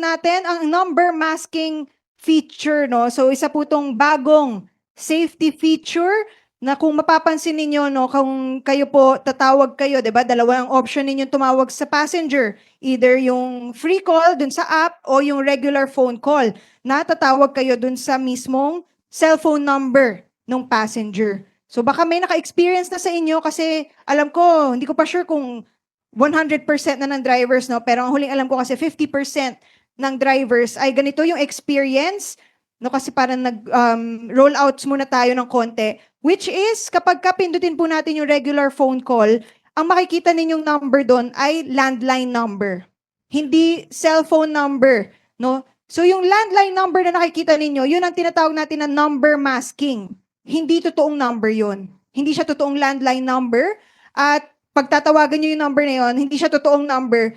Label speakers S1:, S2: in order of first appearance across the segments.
S1: natin ang number masking feature, no? So isa po tong bagong safety feature na kung mapapansin ninyo, no, kung kayo po tatawag kayo, 'di ba? Dalawa ang option ninyo tumawag sa passenger, either yung free call dun sa app o yung regular phone call. Na tatawag kayo dun sa mismong cellphone number ng passenger. So baka may naka-experience na sa inyo kasi alam ko, hindi ko pa sure kung 100% na ng drivers, no? Pero ang huling alam ko kasi 50% ng drivers ay ganito yung experience, no? Kasi parang nag-rollouts muna tayo ng konti. Which is, kapag pindutin po natin yung regular phone call, ang makikita ninyong number doon ay landline number. Hindi cellphone number, no? So yung landline number na nakikita ninyo, yun ang tinatawag natin na number masking. Hindi totoong number yun. Hindi siya totoong landline number. At pagtatawagan nyo yung number na yun, hindi siya totoong number.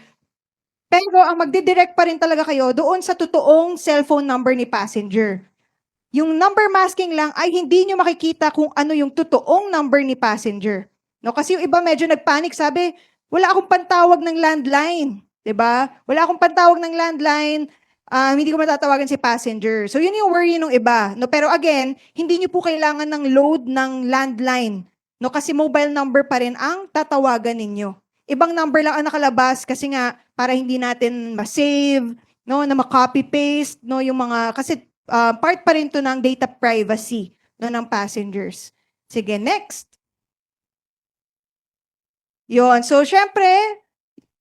S1: Pero ang magdidirect pa rin talaga kayo doon sa totoong cellphone number ni passenger. Yung number masking lang ay hindi nyo makikita kung ano yung totoong number ni passenger. No? Kasi yung iba medyo nagpanic, sabi, wala akong pantawag ng landline. 'Di ba? Wala akong pantawag ng landline, hindi ko matatawagan si passenger. So yun yung worry ng iba. No? Pero again, hindi nyo po kailangan ng load ng landline. No? Kasi mobile number pa rin ang tatawagan ninyo. Ibang number lang ang nakalabas kasi nga para hindi natin ma-save, no, na ma-copy paste, no, yung mga kasi part pa rin to ng data privacy, no, ng passengers. Sige, next. Yon. So syempre,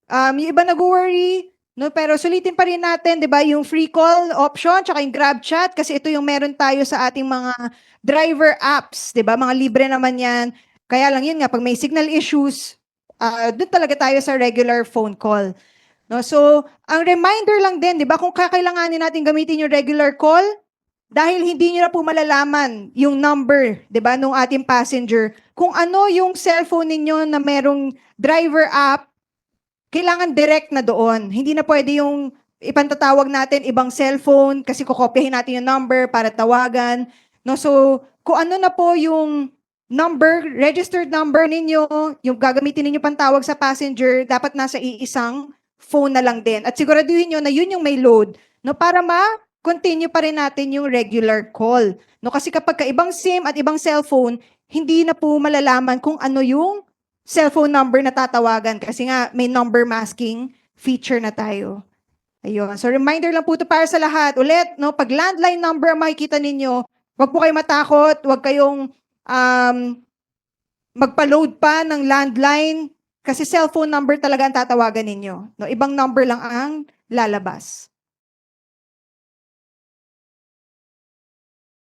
S1: yung iba nag-worry, no, pero sulitin pa rin natin, 'di ba, yung free call option tsaka yung Grab Chat kasi ito yung meron tayo sa ating mga driver apps, 'di ba? Mga libre naman 'yan. Kaya lang yun nga pag may signal issues, doon talaga tayo sa regular phone call. No, so ang reminder lang din, 'di ba, kung kakailanganin natin gamitin yung regular call, dahil hindi niyo na po malalaman yung number, 'di ba, nung ating passenger. Kung ano yung cellphone ninyo na merong driver app, kailangan direct na doon. Hindi na pwede yung ipantatawag natin ibang cellphone kasi kokopyahin natin yung number para tawagan. No, so kung ano na po yung number, registered number ninyo, yung gagamitin ninyo pantawag sa passenger, dapat nasa iisang phone na lang din. At siguraduhin nyo na yun yung may load. No, para continue pa rin natin yung regular call. No, kasi kapag ibang SIM at ibang cellphone, hindi na po malalaman kung ano yung cellphone number na tatawagan kasi nga may number masking feature na tayo. Ayun. So reminder lang po ito para sa lahat. Ulit, no, pag landline number ang makikita ninyo, wag po kayo matakot, wag kayong magpa-load pa ng landline kasi cellphone number talaga ang tatawagan ninyo. No, ibang number lang ang lalabas.